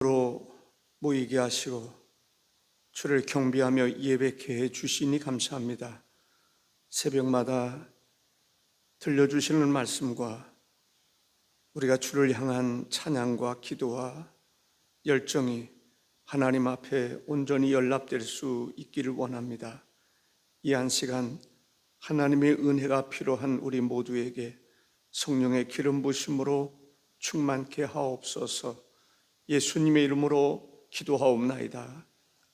로 모이게 하시고 주를 경배하며 예배케 해 주시니 감사합니다. 새벽마다 들려주시는 말씀과 우리가 주를 향한 찬양과 기도와 열정이 하나님 앞에 온전히 연락될 수 있기를 원합니다. 이 한 시간 하나님의 은혜가 필요한 우리 모두에게 성령의 기름 부심으로 충만케 하옵소서. 예수님의 이름으로 기도하옵나이다.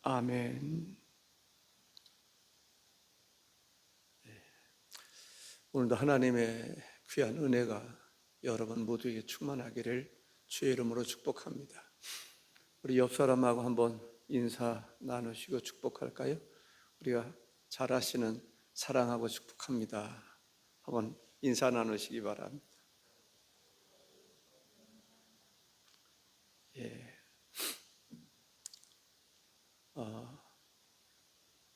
아멘. 오늘도 하나님의 귀한 은혜가 여러분 모두에게 충만하기를 주의 이름으로 축복합니다. 우리 옆 사람하고 한번 인사 나누시고 축복할까요? 우리가 잘 아시는 사랑하고 축복합니다. 한번 인사 나누시기 바랍니다.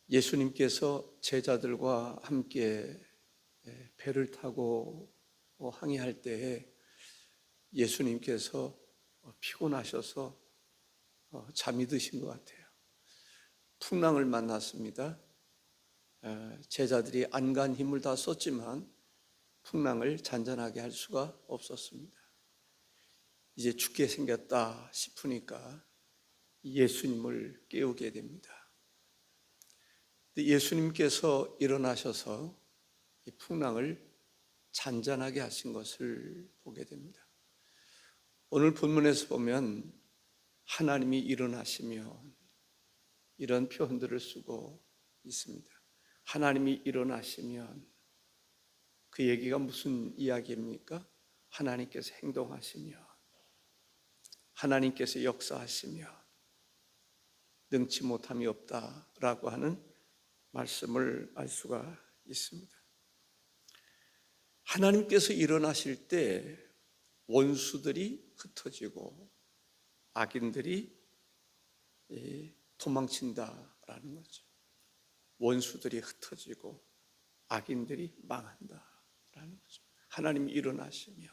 예수님께서 제자들과 함께 배를 타고 항해할 때에 예수님께서 피곤하셔서 잠이 드신 것 같아요. 풍랑을 만났습니다. 제자들이 안간 힘을 다 썼지만 풍랑을 잔잔하게 할 수가 없었습니다. 이제 죽게 생겼다 싶으니까 예수님을 깨우게 됩니다. 예수님께서 일어나셔서 이 풍랑을 잔잔하게 하신 것을 보게 됩니다. 오늘 본문에서 보면 하나님이 일어나시면 이런 표현들을 쓰고 있습니다. 하나님이 일어나시면 그 얘기가 무슨 이야기입니까? 하나님께서 행동하시면, 하나님께서 역사하시면 능치 못함이 없다라고 하는 말씀을 알 수가 있습니다. 하나님께서 일어나실 때 원수들이 흩어지고 악인들이 도망친다라는 거죠. 원수들이 흩어지고 악인들이 망한다라는 거죠. 하나님이 일어나시면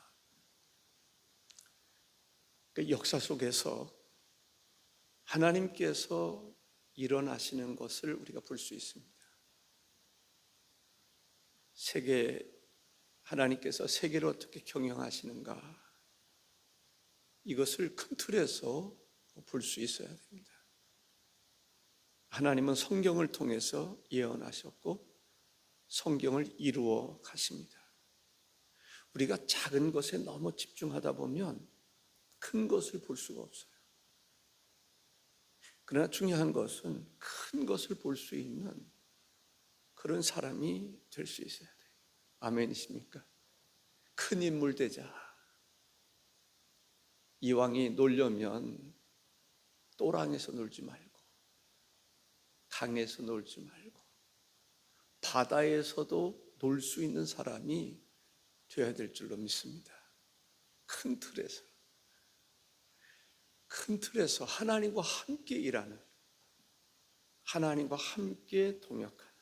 그 역사 속에서 하나님께서 일어나시는 것을 우리가 볼 수 있습니다. 하나님께서 세계를 어떻게 경영하시는가, 이것을 큰 틀에서 볼 수 있어야 됩니다. 하나님은 성경을 통해서 예언하셨고 성경을 이루어 가십니다. 우리가 작은 것에 너무 집중하다 보면 큰 것을 볼 수가 없어요. 그러나 중요한 것은 큰 것을 볼 수 있는 그런 사람이 될 수 있어야 돼요. 아멘이십니까? 큰 인물 되자. 이왕이 놀려면 또랑에서 놀지 말고, 강에서 놀지 말고, 바다에서도 놀 수 있는 사람이 되어야 될 줄로 믿습니다. 큰 틀에서 하나님과 함께 일하는, 하나님과 함께 동역하는,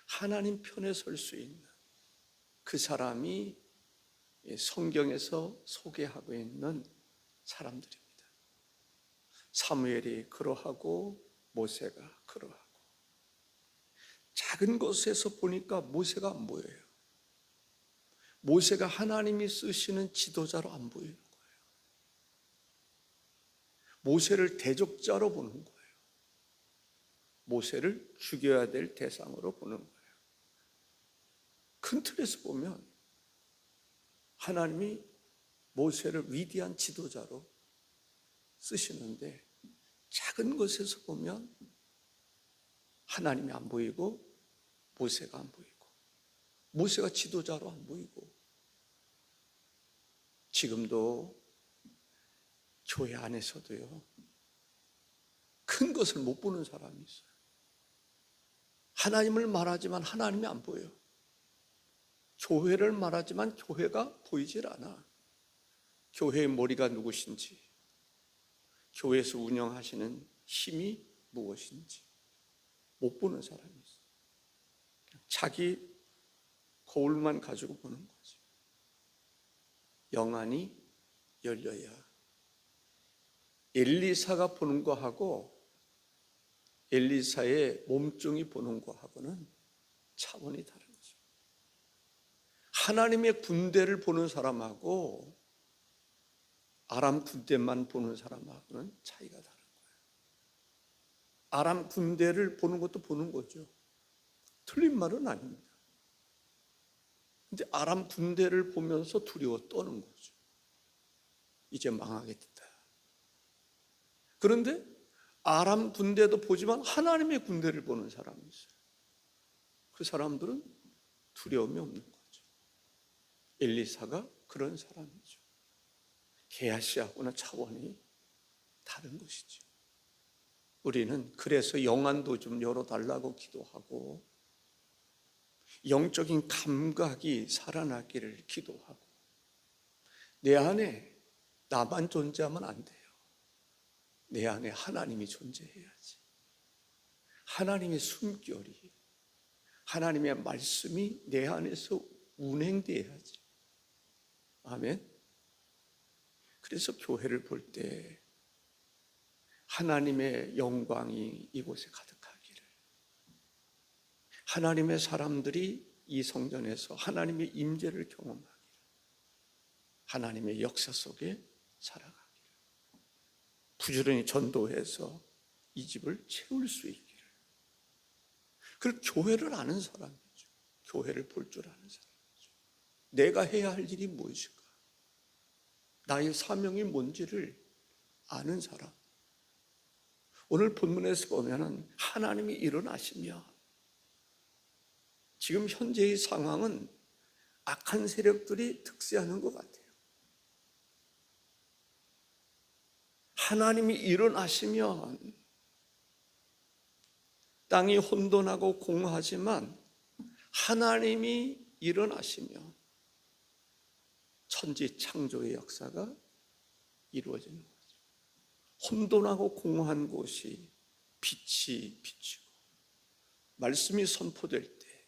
하나님 편에 설 수 있는 그 사람이 성경에서 소개하고 있는 사람들입니다. 사무엘이 그러하고 모세가 그러하고, 작은 것에서 보니까 모세가 안 보여요. 모세가 하나님이 쓰시는 지도자로 안 보이는 거예요. 모세를 대적자로 보는 거예요. 모세를 죽여야 될 대상으로 보는 거예요. 큰 틀에서 보면 하나님이 모세를 위대한 지도자로 쓰시는데, 작은 것에서 보면 하나님이 안 보이고 모세가 안 보이고, 모세가 지도자로 안 보이고, 지금도 교회 안에서도요, 큰 것을 못 보는 사람이 있어요. 하나님을 말하지만 하나님이 안 보여요. 교회를 말하지만 교회가 보이질 않아. 교회의 머리가 누구신지, 교회에서 운영하시는 힘이 무엇인지 못 보는 사람이 있어요. 자기 거울만 가지고 보는 거지. 영안이 열려야 엘리사가 보는 거하고 엘리사의 몸종이 보는 거하고는 차원이 다른 거죠. 하나님의 군대를 보는 사람하고 아람 군대만 보는 사람하고는 차이가 다른 거예요. 아람 군대를 보는 것도 보는 거죠. 틀린 말은 아닙니다. 근데 아람 군대를 보면서 두려워 떠는 거죠. 이제 망하겠다. 그런데 아람 군대도 보지만 하나님의 군대를 보는 사람이 있어요. 그 사람들은 두려움이 없는 거죠. 엘리사가 그런 사람이죠. 게하시하고는 차원이 다른 것이죠. 우리는 그래서 영안도 좀 열어달라고 기도하고 영적인 감각이 살아나기를 기도하고 내 안에 나만 존재하면 안 돼요. 내 안에 하나님이 존재해야지. 하나님의 숨결이, 하나님의 말씀이 내 안에서 운행돼야지. 아멘. 그래서 교회를 볼 때 하나님의 영광이 이곳에 가득하기를, 하나님의 사람들이 이 성전에서 하나님의 임재를 경험하기를, 하나님의 역사 속에 살아가기를, 부지런히 전도해서 이 집을 채울 수 있기를. 그 교회를 아는 사람이죠. 교회를 볼 줄 아는 사람이죠. 내가 해야 할 일이 무엇일까? 나의 사명이 뭔지를 아는 사람. 오늘 본문에서 보면은 하나님이 일어나시며, 지금 현재의 상황은 악한 세력들이 득세하는 것 같아요. 하나님이 일어나시면 땅이 혼돈하고 공허하지만 하나님이 일어나시면 천지 창조의 역사가 이루어지는 거죠. 혼돈하고 공허한 곳이 빛이 비치고 말씀이 선포될 때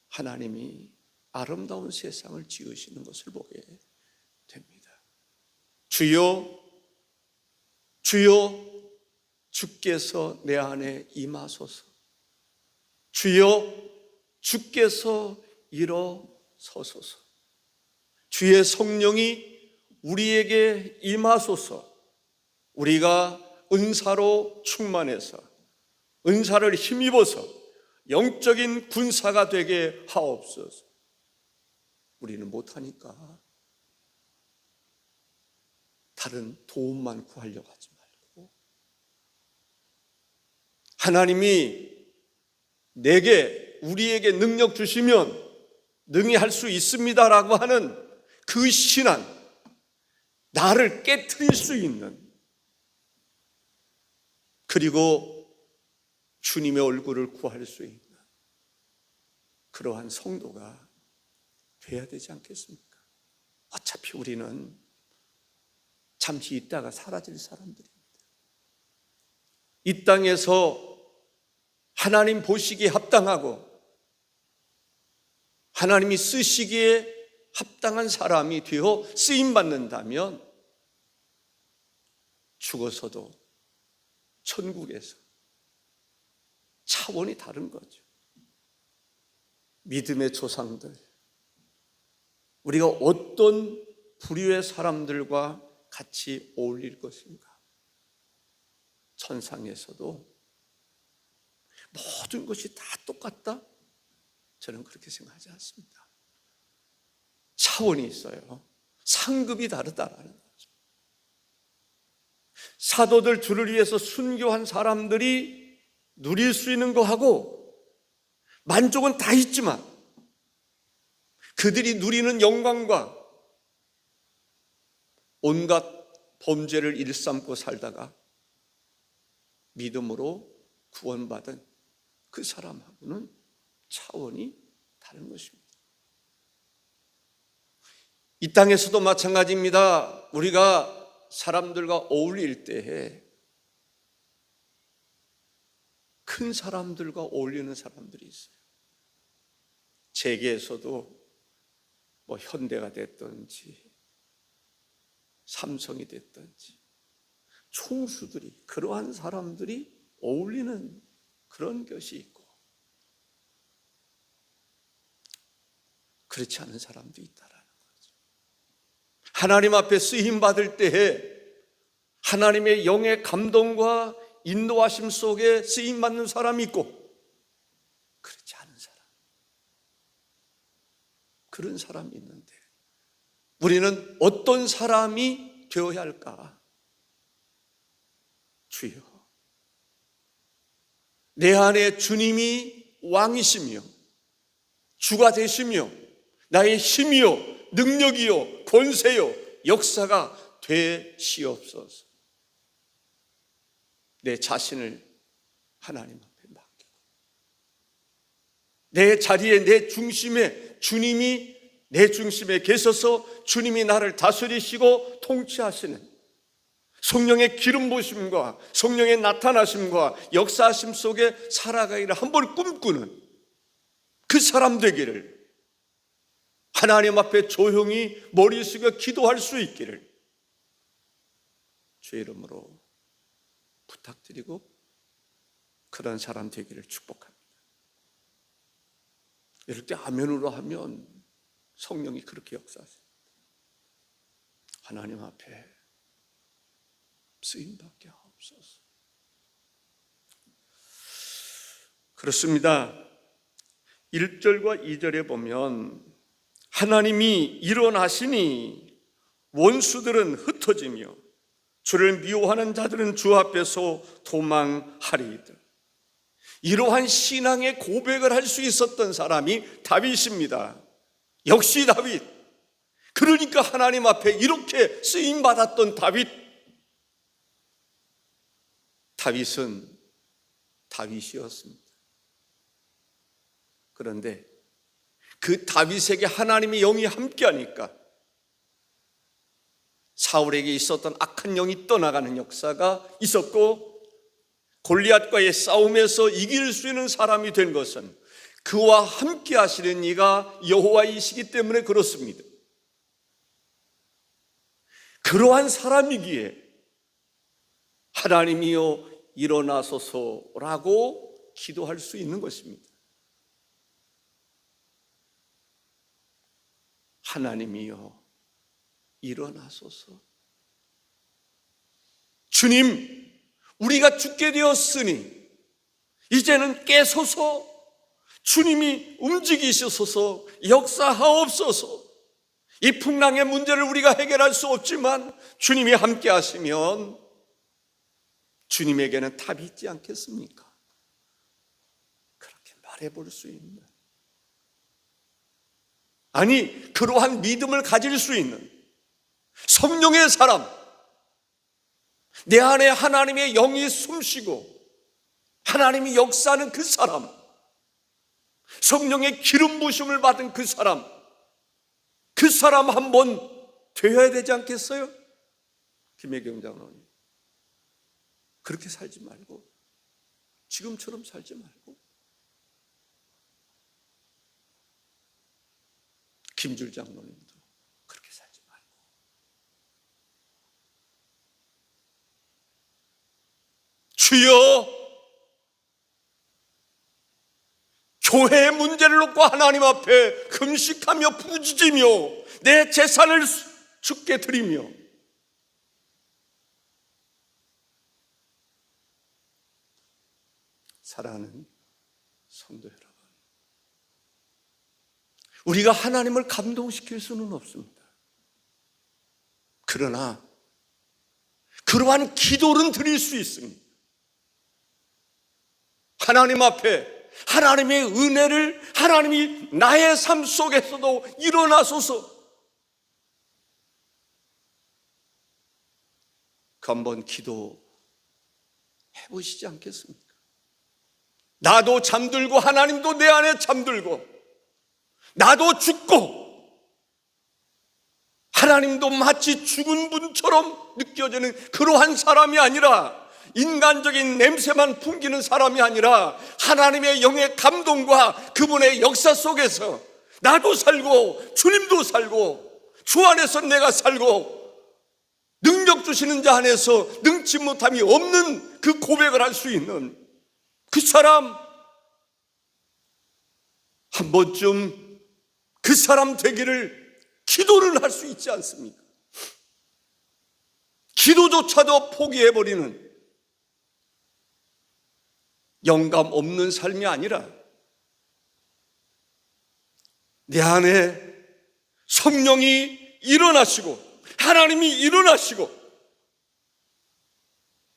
하나님이 아름다운 세상을 지으시는 것을 보게 됩니다. 주여, 주여, 주께서 내 안에 임하소서. 주여, 주께서 일어서소서. 주의 성령이 우리에게 임하소서. 우리가 은사로 충만해서 은사를 힘입어서 영적인 군사가 되게 하옵소서. 우리는 못하니까 다른 도움만 구하려고 하지 말고 하나님이 우리에게 능력 주시면 능히 할 수 있습니다라고 하는 그 신앙, 나를 깨트릴 수 있는, 그리고 주님의 얼굴을 구할 수 있는 그러한 성도가 돼야 되지 않겠습니까? 어차피 우리는 잠시 있다가 사라질 사람들입니다. 이 땅에서 하나님 보시기에 합당하고 하나님이 쓰시기에 합당한 사람이 되어 쓰임받는다면 죽어서도 천국에서 차원이 다른 거죠. 믿음의 조상들, 우리가 어떤 부류의 사람들과 같이 어울릴 것인가? 천상에서도 모든 것이 다 똑같다? 저는 그렇게 생각하지 않습니다. 차원이 있어요. 상급이 다르다라는 거죠. 사도들 주를 위해서 순교한 사람들이 누릴 수 있는 거하고 만족은 다 있지만 그들이 누리는 영광과 온갖 범죄를 일삼고 살다가 믿음으로 구원받은 그 사람하고는 차원이 다른 것입니다. 이 땅에서도 마찬가지입니다. 우리가 사람들과 어울릴 때에 큰 사람들과 어울리는 사람들이 있어요. 재계에서도 뭐 현대가 됐든지 삼성이 됐든지 총수들이, 그러한 사람들이 어울리는 그런 것이 있고, 그렇지 않은 사람도 있다라는 거죠. 하나님 앞에 쓰임 받을 때에 하나님의 영의 감동과 인도하심 속에 쓰임 받는 사람이 있고, 그렇지 않은 사람, 그런 사람이 있는데 우리는 어떤 사람이 되어야 할까? 주여, 내 안에 주님이 왕이시며 주가 되시며 나의 힘이요 능력이요 권세요 역사가 되시옵소서. 내 자신을 하나님 앞에 맡기고 내 자리에, 내 중심에 주님이 내 중심에 계셔서 주님이 나를 다스리시고 통치하시는 성령의 기름 부으심과 성령의 나타나심과 역사하심 속에 살아가기를 한번 꿈꾸는 그 사람 되기를, 하나님 앞에 조용히 머리 숙여 기도할 수 있기를 주의 이름으로 부탁드리고 그런 사람 되기를 축복합니다. 이럴 때 아멘으로 하면 성령이 그렇게 역사하십니다. 하나님 앞에 쓰임받게 하옵소서. 그렇습니다. 1절과 2절에 보면 하나님이 일어나시니 원수들은 흩어지며 주를 미워하는 자들은 주 앞에서 도망하리이다. 이러한 신앙의 고백을 할 수 있었던 사람이 다윗입니다. 역시 다윗. 그러니까 하나님 앞에 이렇게 쓰임받았던 다윗은 다윗이었습니다. 그런데 그 다윗에게 하나님의 영이 함께하니까 사울에게 있었던 악한 영이 떠나가는 역사가 있었고, 골리앗과의 싸움에서 이길 수 있는 사람이 된 것은 그와 함께 하시는 이가 여호와이시기 때문에 그렇습니다. 그러한 사람이기에 하나님이여 일어나소서라고 기도할 수 있는 것입니다. 하나님이여 일어나소서. 주님, 우리가 죽게 되었으니 이제는 깨소서. 주님이 움직이셔서 역사하옵소서. 이 풍랑의 문제를 우리가 해결할 수 없지만 주님이 함께 하시면 주님에게는 답이 있지 않겠습니까? 그렇게 말해볼 수 있는, 아니 그러한 믿음을 가질 수 있는 성령의 사람, 내 안에 하나님의 영이 숨쉬고 하나님이 역사하는 그 사람, 성령의 기름 부으심을 받은 그 사람 한번 되어야 되지 않겠어요? 김혜경 장로님, 그렇게 살지 말고, 지금처럼 살지 말고, 김줄 장로님도 그렇게 살지 말고, 주여, 교회의 문제를 놓고 하나님 앞에 금식하며 부르짖으며 내 재산을 주께 드리며 사랑하는 성도 여러분, 우리가 하나님을 감동시킬 수는 없습니다. 그러나 그러한 기도는 드릴 수 있습니다. 하나님 앞에 하나님의 은혜를, 하나님이 나의 삶 속에서도 일어나소서. 그 한번 기도해 보시지 않겠습니까? 나도 잠들고 하나님도 내 안에 잠들고, 나도 죽고 하나님도 마치 죽은 분처럼 느껴지는 그러한 사람이 아니라, 인간적인 냄새만 풍기는 사람이 아니라 하나님의 영의 감동과 그분의 역사 속에서 나도 살고 주님도 살고 주 안에서 내가 살고 능력 주시는 자 안에서 능치 못함이 없는 그 고백을 할 수 있는 그 사람, 한 번쯤 그 사람 되기를 기도를 할 수 있지 않습니까? 기도조차도 포기해버리는 영감 없는 삶이 아니라 내 안에 성령이 일어나시고 하나님이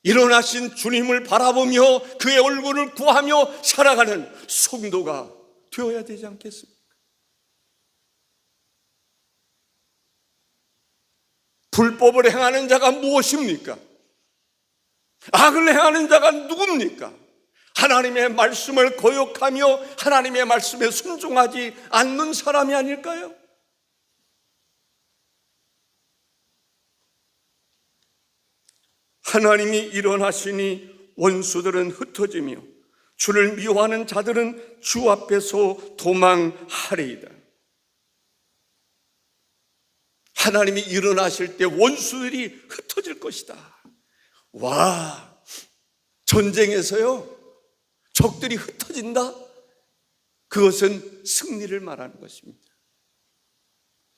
일어나신 주님을 바라보며 그의 얼굴을 구하며 살아가는 성도가 되어야 되지 않겠습니까? 불법을 행하는 자가 무엇입니까? 악을 행하는 자가 누굽니까? 하나님의 말씀을 거역하며 하나님의 말씀에 순종하지 않는 사람이 아닐까요? 하나님이 일어나시니 원수들은 흩어지며 주를 미워하는 자들은 주 앞에서 도망하리이다. 하나님이 일어나실 때 원수들이 흩어질 것이다. 와, 전쟁에서요, 적들이 흩어진다? 그것은 승리를 말하는 것입니다.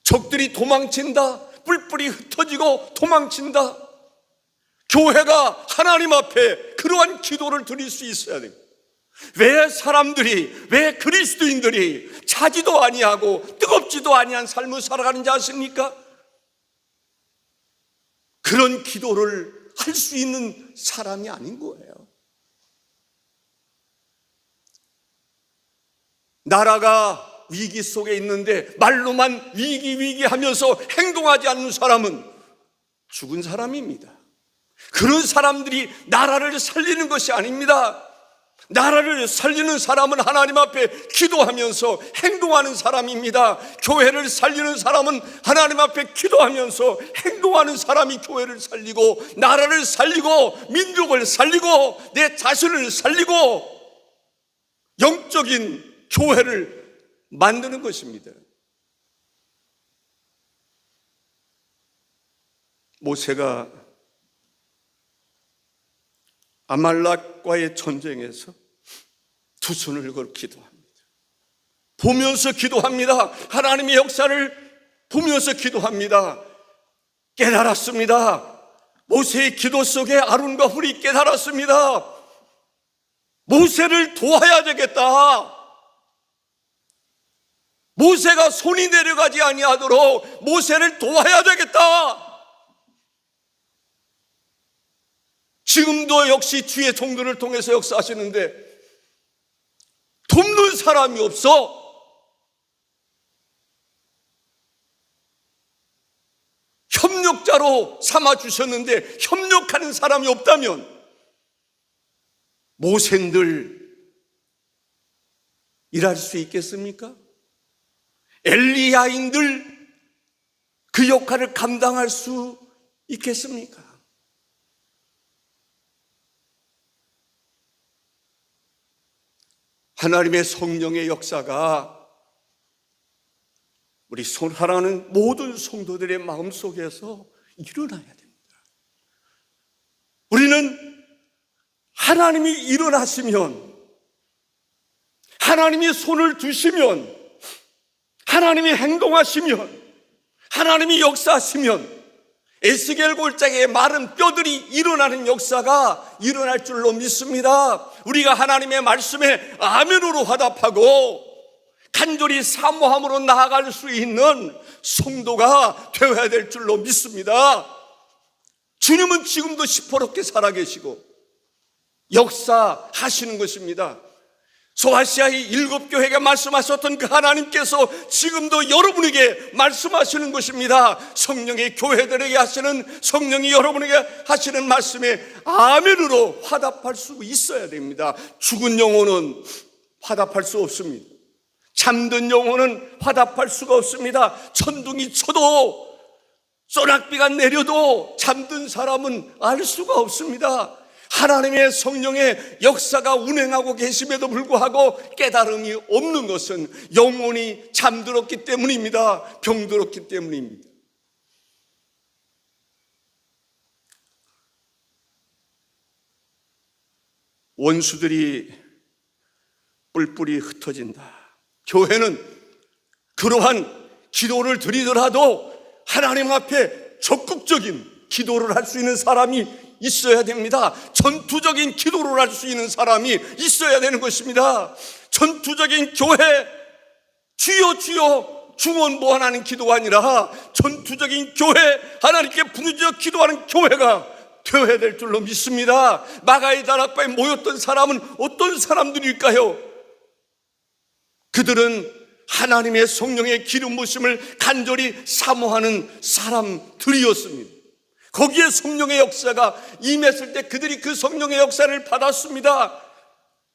적들이 도망친다? 뿔뿔이 흩어지고 도망친다? 교회가 하나님 앞에 그러한 기도를 드릴 수 있어야 됩니다. 왜 그리스도인들이 차지도 아니하고 뜨겁지도 아니한 삶을 살아가는지 아십니까? 그런 기도를 할 수 있는 사람이 아닌 거예요. 나라가 위기 속에 있는데 말로만 위기 하면서 행동하지 않는 사람은 죽은 사람입니다. 그런 사람들이 나라를 살리는 것이 아닙니다. 나라를 살리는 사람은 하나님 앞에 기도하면서 행동하는 사람입니다. 교회를 살리는 사람은 하나님 앞에 기도하면서 행동하는 사람이 교회를 살리고 나라를 살리고 민족을 살리고 내 자신을 살리고 영적인 교회를 만드는 것입니다. 모세가 아말렉과의 전쟁에서 두 손을 걸고 기도합니다. 보면서 기도합니다. 하나님의 역사를 보면서 기도합니다. 깨달았습니다. 모세의 기도 속에 아론과 훌이 깨달았습니다. 모세를 도와야 되겠다. 모세가 손이 내려가지 아니하도록 모세를 도와야 되겠다. 지금도 역시 주의 종들을 통해서 역사하시는데 돕는 사람이 없어. 협력자로 삼아주셨는데 협력하는 사람이 없다면 모생들 일할 수 있겠습니까? 엘리야인들 그 역할을 감당할 수 있겠습니까? 하나님의 성령의 역사가 우리 사랑하는 모든 성도들의 마음속에서 일어나야 됩니다. 우리는 하나님이 일어나시면, 하나님이 손을 두시면, 하나님이 행동하시면, 하나님이 역사하시면 에스겔 골짜기에 마른 뼈들이 일어나는 역사가 일어날 줄로 믿습니다. 우리가 하나님의 말씀에 아멘으로 화답하고 간절히 사모함으로 나아갈 수 있는 성도가 되어야 될 줄로 믿습니다. 주님은 지금도 시퍼렇게 살아계시고 역사하시는 것입니다. 소아시아의 7교회가 말씀하셨던 그 하나님께서 지금도 여러분에게 말씀하시는 것입니다. 성령의 교회들에게 하시는, 성령이 여러분에게 하시는 말씀에 아멘으로 화답할 수 있어야 됩니다. 죽은 영혼은 화답할 수 없습니다. 잠든 영혼은 화답할 수가 없습니다. 천둥이 쳐도 소낙비가 내려도 잠든 사람은 알 수가 없습니다. 하나님의 성령의 역사가 운행하고 계심에도 불구하고 깨달음이 없는 것은 영혼이 잠들었기 때문입니다. 병들었기 때문입니다. 원수들이 뿔뿔이 흩어진다. 교회는 그러한 기도를 드리더라도 하나님 앞에 적극적인 기도를 할 수 있는 사람이 있어야 됩니다. 전투적인 기도를 할 수 있는 사람이 있어야 되는 것입니다. 전투적인 교회, 주여 주여 중원보완하는 기도가 아니라 전투적인 교회, 하나님께 부르짖어 기도하는 교회가 되어야 될 줄로 믿습니다. 마가의 다락방에 모였던 사람은 어떤 사람들일까요? 그들은 하나님의 성령의 기름 부으심을 간절히 사모하는 사람들이었습니다. 거기에 성령의 역사가 임했을 때 그들이 그 성령의 역사를 받았습니다.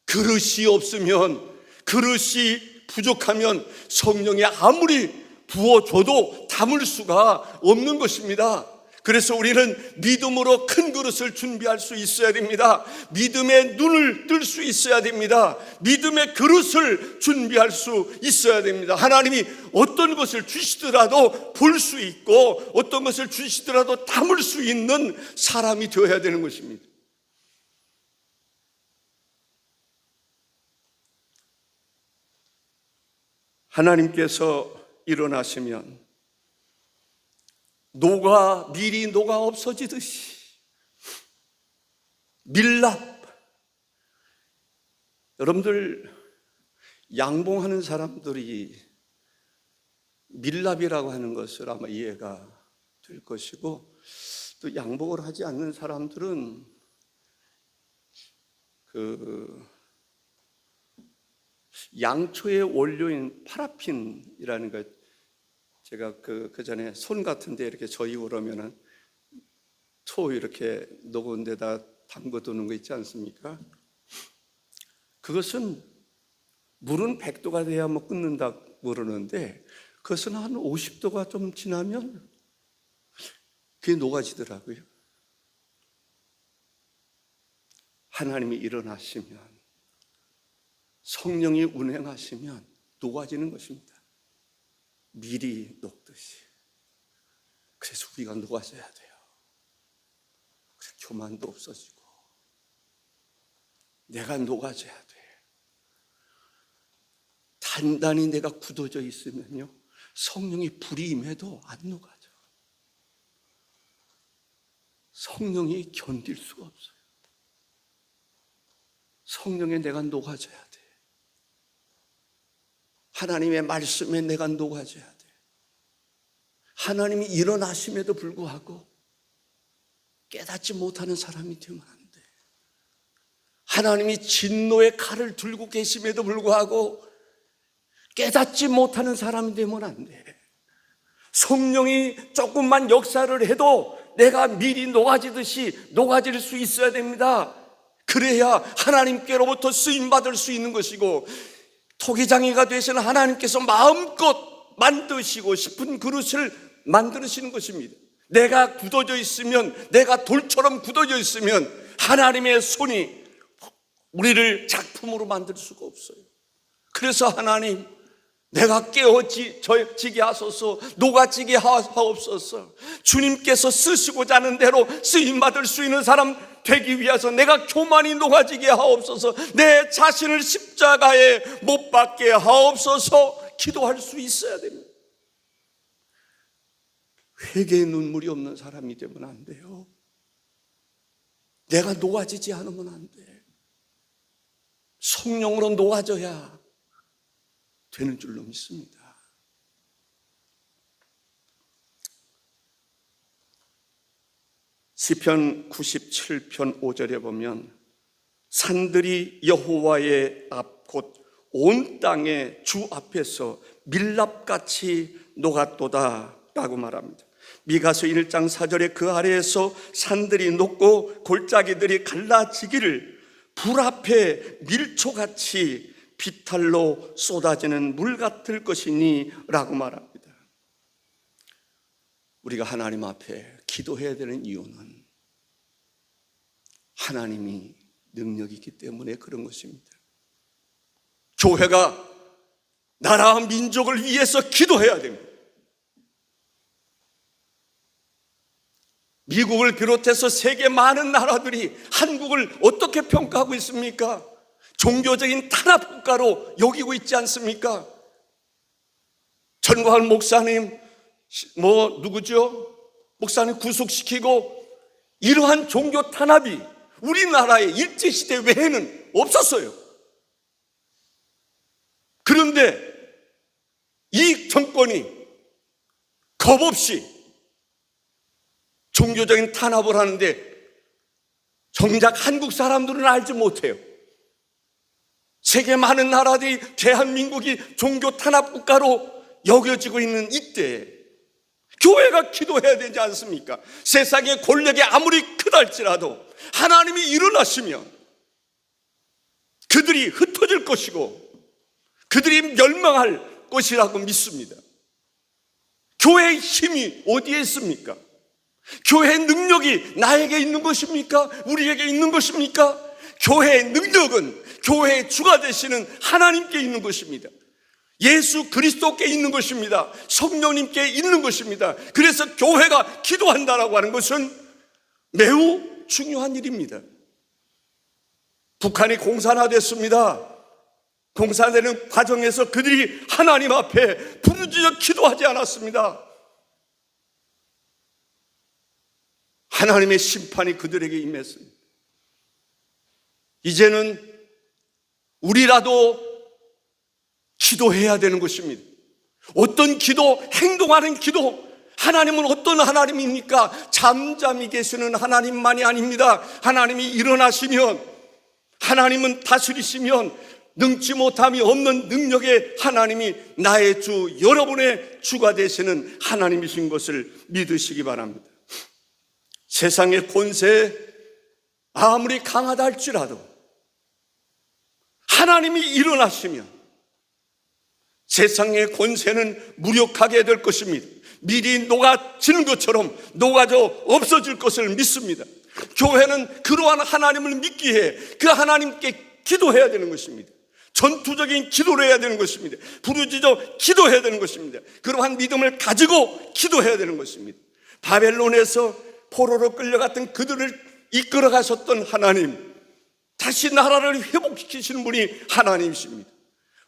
그릇이 없으면, 그릇이 부족하면 성령이 아무리 부어줘도 담을 수가 없는 것입니다. 그래서 우리는 믿음으로 큰 그릇을 준비할 수 있어야 됩니다. 믿음의 눈을 뜰 수 있어야 됩니다. 믿음의 그릇을 준비할 수 있어야 됩니다. 하나님이 어떤 것을 주시더라도 볼 수 있고 어떤 것을 주시더라도 담을 수 있는 사람이 되어야 되는 것입니다. 하나님께서 일어나시면 미리 녹아 없어지듯이 밀랍, 여러분들 양봉하는 사람들이 밀랍이라고 하는 것을 아마 이해가 될 것이고, 또 양봉을 하지 않는 사람들은 양초의 원료인 파라핀이라는 것, 제가 그 전에 손 같은 데 이렇게 저이고 그러면은 초 이렇게 녹은 데다 담궈 두는 거 있지 않습니까? 그것은 물은 100도가 돼야 뭐 끓는다고 그러는데 그것은 한 50도가 좀 지나면 그게 녹아지더라고요. 하나님이 일어나시면, 성령이 운행하시면 녹아지는 것입니다. 밀이 녹듯이. 그래서 우리가 녹아져야 돼요. 그래서 교만도 없어지고 내가 녹아져야 돼. 단단히 내가 굳어져 있으면요, 성령이 불이 임해도 안 녹아져. 성령이 견딜 수가 없어요. 성령에 내가 녹아져야 돼. 하나님의 말씀에 내가 녹아져야 돼. 하나님이 일어나심에도 불구하고 깨닫지 못하는 사람이 되면 안 돼. 하나님이 진노의 칼을 들고 계심에도 불구하고 깨닫지 못하는 사람이 되면 안 돼. 성령이 조금만 역사를 해도 내가 미리 녹아지듯이 녹아질 수 있어야 됩니다. 그래야 하나님께로부터 쓰임받을 수 있는 것이고, 토기장이가 되시는 하나님께서 마음껏 만드시고 싶은 그릇을 만드시는 것입니다. 내가 굳어져 있으면, 내가 돌처럼 굳어져 있으면 하나님의 손이 우리를 작품으로 만들 수가 없어요. 그래서 하나님, 내가 깨어지게 하소서, 녹아지게 하옵소서. 주님께서 쓰시고자 하는 대로 쓰임받을 수 있는 사람 되기 위해서 내가 교만이 녹아지게 하옵소서, 내 자신을 십자가에 못 박게 하옵소서 기도할 수 있어야 됩니다. 회개의 눈물이 없는 사람이 되면 안 돼요. 내가 녹아지지 않으면 안 돼. 성령으로 녹아져야 되는 줄로 믿습니다. 시편 97편 5절에 보면 산들이 여호와의 앞 곧 온 땅의 주 앞에서 밀랍같이 녹았도다 라고 말합니다. 미가서 1장 4절에 그 아래에서 산들이 녹고 골짜기들이 갈라지기를 불 앞에 밀초같이 비탈로 쏟아지는 물 같을 것이니 라고 말합니다. 우리가 하나님 앞에 기도해야 되는 이유는 하나님이 능력이 있기 때문에 그런 것입니다. 교회가 나라와 민족을 위해서 기도해야 됩니다. 미국을 비롯해서 세계 많은 나라들이 한국을 어떻게 평가하고 있습니까? 종교적인 탄압 국가로 여기고 있지 않습니까? 전광훈 목사님, 누구죠? 목사님 구속시키고 이러한 종교 탄압이 우리나라의 일제시대 외에는 없었어요. 그런데 이 정권이 겁없이 종교적인 탄압을 하는데 정작 한국 사람들은 알지 못해요. 세계 많은 나라들이 대한민국이 종교 탄압 국가로 여겨지고 있는 이때에 교회가 기도해야 되지 않습니까? 세상의 권력이 아무리 크다 할지라도 하나님이 일어나시면 그들이 흩어질 것이고 그들이 멸망할 것이라고 믿습니다. 교회의 힘이 어디에 있습니까? 교회의 능력이 나에게 있는 것입니까? 우리에게 있는 것입니까? 교회의 능력은 교회의 주가 되시는 하나님께 있는 것입니다. 예수 그리스도께 있는 것입니다. 성령님께 있는 것입니다. 그래서 교회가 기도한다라고 하는 것은 매우 중요한 일입니다. 북한이 공산화됐습니다. 공산되는 과정에서 그들이 하나님 앞에 부르짖어 기도하지 않았습니다. 하나님의 심판이 그들에게 임했습니다. 이제는 우리라도 기도해야 되는 것입니다. 어떤 기도, 행동하는 기도. 하나님은 어떤 하나님입니까? 잠잠히 계시는 하나님만이 아닙니다. 하나님이 일어나시면, 하나님은 다스리시면 능치 못함이 없는 능력의 하나님이 나의 주, 여러분의 주가 되시는 하나님이신 것을 믿으시기 바랍니다. 세상의 권세 아무리 강하다 할지라도 하나님이 일어나시면 세상의 권세는 무력하게 될 것입니다. 미리 녹아지는 것처럼 녹아져 없어질 것을 믿습니다. 교회는 그러한 하나님을 믿기에 그 하나님께 기도해야 되는 것입니다. 전투적인 기도를 해야 되는 것입니다. 부르짖어 기도해야 되는 것입니다. 그러한 믿음을 가지고 기도해야 되는 것입니다. 바벨론에서 포로로 끌려갔던 그들을 이끌어 가셨던 하나님, 다시 나라를 회복시키시는 분이 하나님이십니다.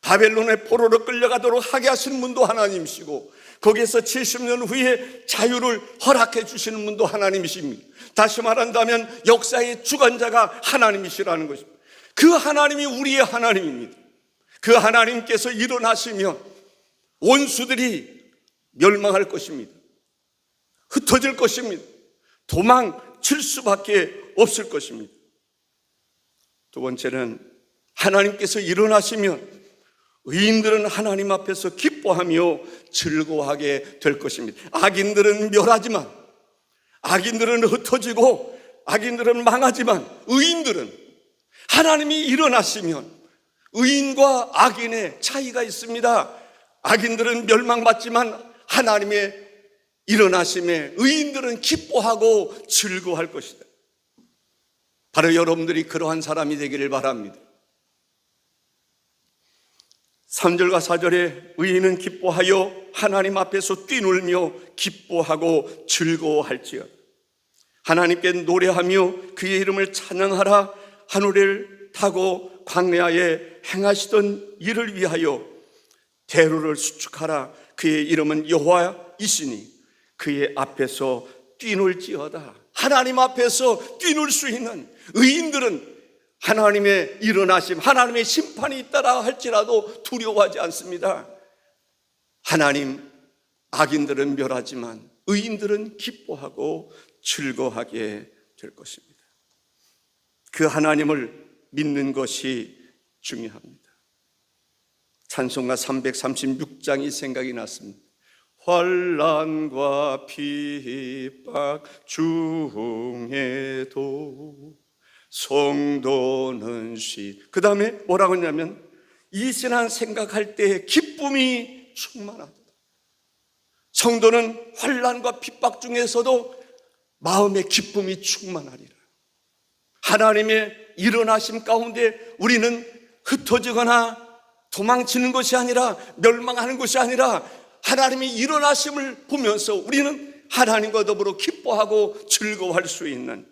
바벨론의 포로로 끌려가도록 하게 하시는 분도 하나님이시고 거기에서 70년 후에 자유를 허락해 주시는 분도 하나님이십니다. 다시 말한다면 역사의 주관자가 하나님이시라는 것입니다. 그 하나님이 우리의 하나님입니다. 그 하나님께서 일어나시면 원수들이 멸망할 것입니다. 흩어질 것입니다. 도망칠 수밖에 없을 것입니다. 두 번째는 하나님께서 일어나시면 의인들은 하나님 앞에서 기뻐하며 즐거워하게 될 것입니다. 악인들은 멸하지만, 악인들은 흩어지고 악인들은 망하지만 의인들은, 하나님이 일어나시면 의인과 악인의 차이가 있습니다. 악인들은 멸망받지만 하나님의 일어나심에 의인들은 기뻐하고 즐거워할 것이다. 바로 여러분들이 그러한 사람이 되기를 바랍니다. 3절과 4절에 의인은 기뻐하여 하나님 앞에서 뛰놀며 기뻐하고 즐거워할지어다. 하나님께 노래하며 그의 이름을 찬양하라. 하늘을 타고 광야에 행하시던 일을 위하여 대로를 수축하라. 그의 이름은 여호와이시니 그의 앞에서 뛰놀지어다. 하나님 앞에서 뛰놀 수 있는 의인들은 하나님의 일어나심, 하나님의 심판이 있다라 할지라도 두려워하지 않습니다. 하나님, 악인들은 멸하지만 의인들은 기뻐하고 즐거워하게 될 것입니다. 그 하나님을 믿는 것이 중요합니다. 찬송가 336장이 생각이 났습니다. 환난과 핍박 중에도 성도는 그 다음에 뭐라고 했냐면 이 신앙 생각할 때 기쁨이 충만하다. 성도는 환난과 핍박 중에서도 마음의 기쁨이 충만하리라. 하나님의 일어나심 가운데 우리는 흩어지거나 도망치는 것이 아니라 멸망하는 것이 아니라 하나님의 일어나심을 보면서 우리는 하나님과 더불어 기뻐하고 즐거워할 수 있는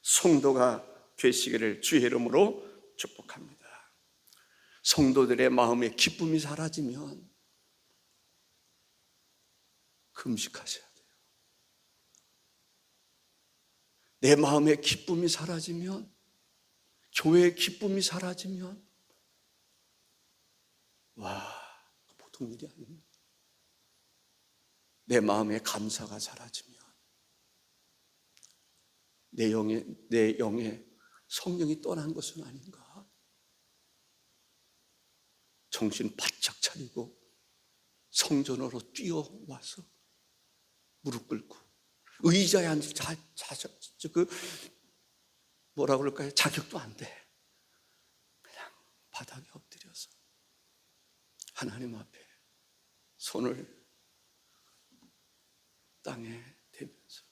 성도가 되시기를 주의 이름으로 축복합니다. 성도들의 마음에 기쁨이 사라지면 금식하셔야 돼요. 내 마음에 기쁨이 사라지면, 교회의 기쁨이 사라지면, 보통 일이 아닙니다. 내 마음에 감사가 사라지면, 내 영에 성령이 떠난 것은 아닌가? 정신 바짝 차리고 성전으로 뛰어와서 무릎 꿇고 의자에 앉을 뭐라 그럴까요? 자격도 안 돼. 그냥 바닥에 엎드려서 하나님 앞에 손을 땅에 대면서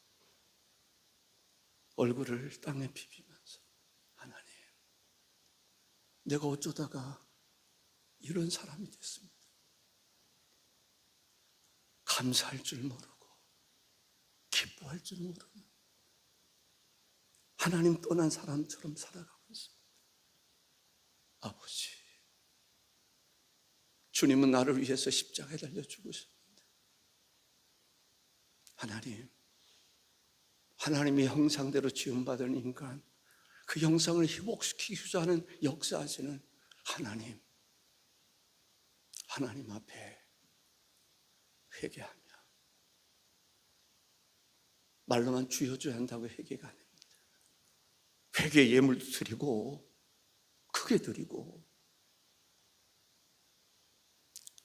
얼굴을 땅에 비비면서, 하나님, 내가 어쩌다가 이런 사람이 됐습니다. 감사할 줄 모르고 기뻐할 줄 모르는 하나님 떠난 사람처럼 살아가고 있습니다. 아버지, 주님은 나를 위해서 십자가에 달려 죽으셨는데, 하나님의 형상대로 지음받은 인간, 그 형상을 회복시키고자 하는 역사하시는 하나님 앞에 회개하며, 말로만 주여 주여 한다고 회개가 아닙니다. 회개 예물도 드리고 크게 드리고,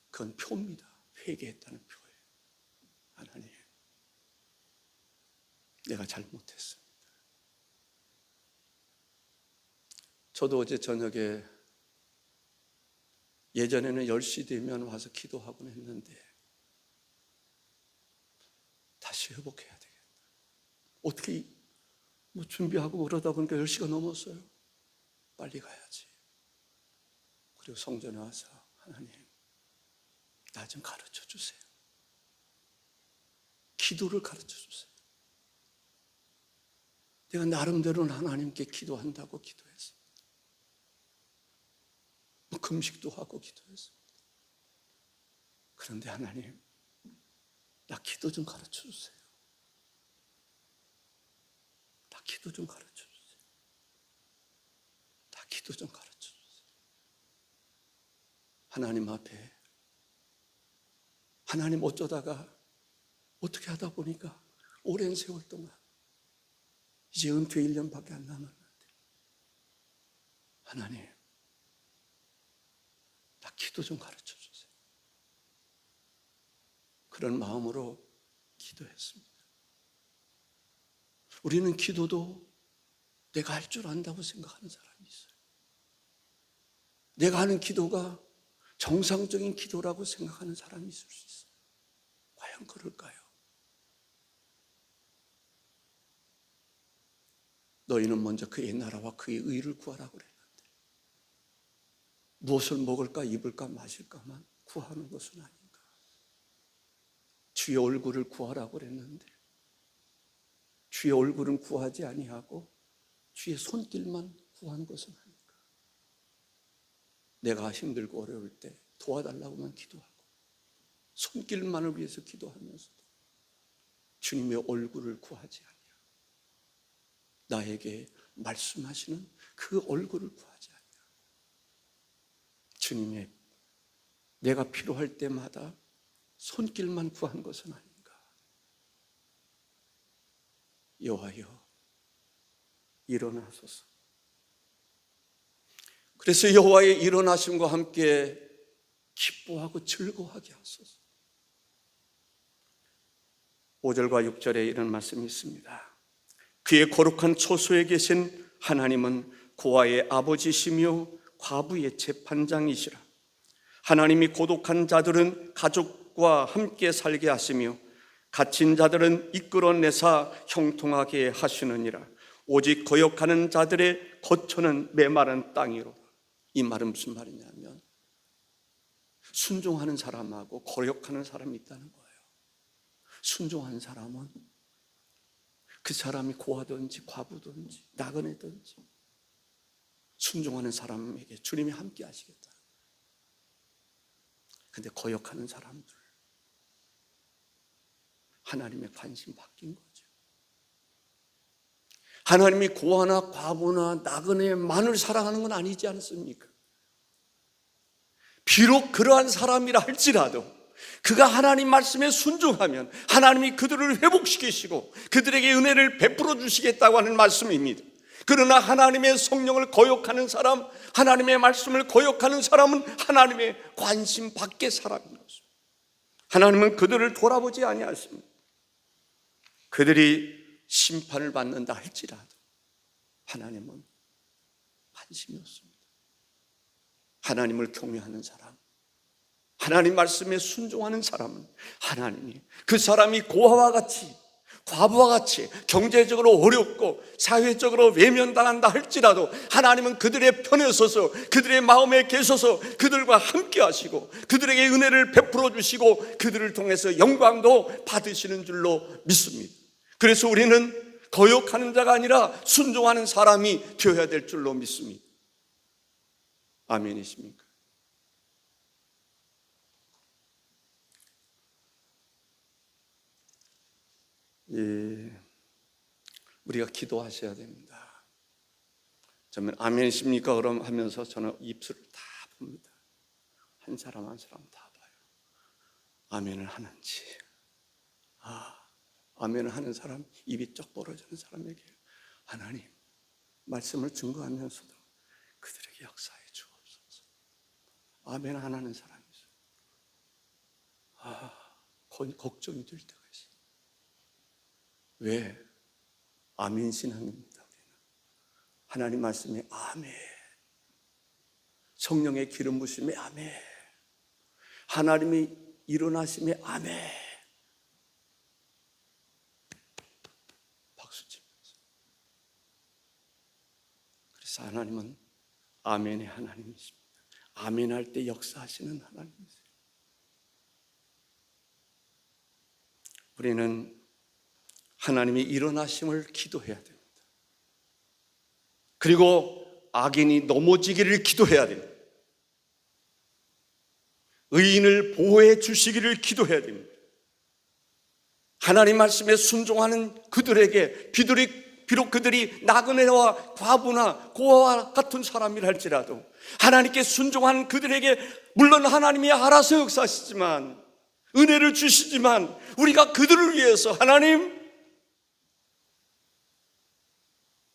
그건 표입니다. 회개했다는 표예요. 하나님, 내가 잘못했습니다. 저도 어제 저녁에, 예전에는 10시 되면 와서 기도하곤 했는데 다시 회복해야 되겠다. 어떻게 준비하고 그러다 보니까 10시가 넘었어요. 빨리 가야지. 그리고 성전에 와서, 하나님, 나 좀 가르쳐 주세요. 기도를 가르쳐 주세요. 내가 나름대로는 하나님께 기도한다고 기도했습니다. 금식도 하고 기도했습니다. 그런데 하나님, 나 기도 좀 가르쳐 주세요. 나 기도 좀 가르쳐 주세요. 나 기도 좀 가르쳐 주세요. 하나님 앞에, 하나님 어쩌다가 어떻게 하다 보니까 오랜 세월 동안, 이제 은퇴 1년밖에 안 남았는데, 하나님, 나 기도 좀 가르쳐 주세요. 그런 마음으로 기도했습니다. 우리는 기도도 내가 할 줄 안다고 생각하는 사람이 있어요. 내가 하는 기도가 정상적인 기도라고 생각하는 사람이 있을 수 있어요. 과연 그럴까요? 너희는 먼저 그의 나라와 그의 의를 구하라고 그랬는데, 무엇을 먹을까 입을까 마실까만 구하는 것은 아닌가? 주의 얼굴을 구하라고 그랬는데 주의 얼굴은 구하지 아니하고 주의 손길만 구한 것은 아닌가? 내가 힘들고 어려울 때 도와달라고만 기도하고 손길만을 위해서 기도하면서도 주님의 얼굴을 구하지 아니하고 나에게 말씀하시는 그 얼굴을 구하지 아니하고 주님의 내가 필요할 때마다 손길만 구한 것은 아닌가? 여호와여, 일어나소서. 그래서 여호와의 일어나심과 함께 기뻐하고 즐거워하게 하소서. 5절과 6절에 이런 말씀이 있습니다. 그의 거룩한 초소에 계신 하나님은 고아의 아버지시며 과부의 재판장이시라. 하나님이 고독한 자들은 가족과 함께 살게 하시며 갇힌 자들은 이끌어내사 형통하게 하시느니라. 오직 거역하는 자들의 거처는 메마른 땅이로. 이 말은 무슨 말이냐면 순종하는 사람하고 거역하는 사람이 있다는 거예요. 순종하는 사람은 그 사람이 고아든지 과부든지 나그네든지 순종하는 사람에게 주님이 함께 하시겠다. 근데 거역하는 사람들, 하나님의 관심 바뀐 거죠. 하나님이 고아나 과부나 나그네만을 사랑하는 건 아니지 않습니까? 비록 그러한 사람이라 할지라도 그가 하나님 말씀에 순종하면 하나님이 그들을 회복시키시고 그들에게 은혜를 베풀어 주시겠다고 하는 말씀입니다. 그러나 하나님의 성령을 거역하는 사람, 하나님의 말씀을 거역하는 사람은 하나님의 관심 밖의 사람인 것입니다. 하나님은 그들을 돌아보지 아니하십니다. 그들이 심판을 받는다 할지라도 하나님은 관심이 없습니다. 하나님을 경외하는 사람, 하나님 말씀에 순종하는 사람은 하나님이 그 사람이 고아와 같이 과부와 같이 경제적으로 어렵고 사회적으로 외면당한다 할지라도 하나님은 그들의 편에 서서 그들의 마음에 계셔서 그들과 함께 하시고 그들에게 은혜를 베풀어 주시고 그들을 통해서 영광도 받으시는 줄로 믿습니다. 그래서 우리는 거역하는 자가 아니라 순종하는 사람이 되어야 될 줄로 믿습니다. 아멘이십니까? 우리가 기도하셔야 됩니다. 저는 아멘이십니까? 그럼 하면서 저는 입술을 다 봅니다. 한 사람 한 사람 다 봐요. 아멘을 하는지. 아멘을 하는 사람, 입이 쩍 벌어지는 사람에게 하나님 말씀을 증거하면서도 그들에게 역사해 주옵소서. 아멘 안 하는 사람이 있어요. 걱정이 될 때가 있어요. 왜? 아멘 신앙입니다. 우리는 하나님 말씀에 아멘, 성령의 기름 부심에 아멘, 하나님이 일어나심에 아멘. 박수 치면서. 그래서 하나님은 아멘의 하나님이십니다. 아멘 할 때 역사하시는 하나님이세요. 우리는 하나님이 일어나심을 기도해야 됩니다. 그리고 악인이 넘어지기를 기도해야 됩니다. 의인을 보호해 주시기를 기도해야 됩니다. 하나님 말씀에 순종하는 그들에게 비록 그들이 나그네와 과부나 고아와 같은 사람이라 할지라도 하나님께 순종하는 그들에게 물론 하나님이 알아서 역사하시지만 은혜를 주시지만 우리가 그들을 위해서 하나님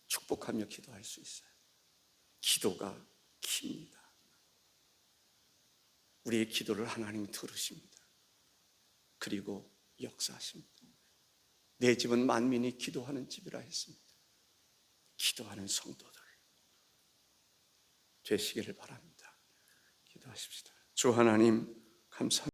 축복하며 기도할 수 있어요. 기도가 깁니다. 우리의 기도를 하나님이 들으십니다. 그리고 역사하십니다. 내 집은 만민이 기도하는 집이라 했습니다. 기도하는 성도들 되시기를 바랍니다. 기도하십시다. 주 하나님 감사합니다.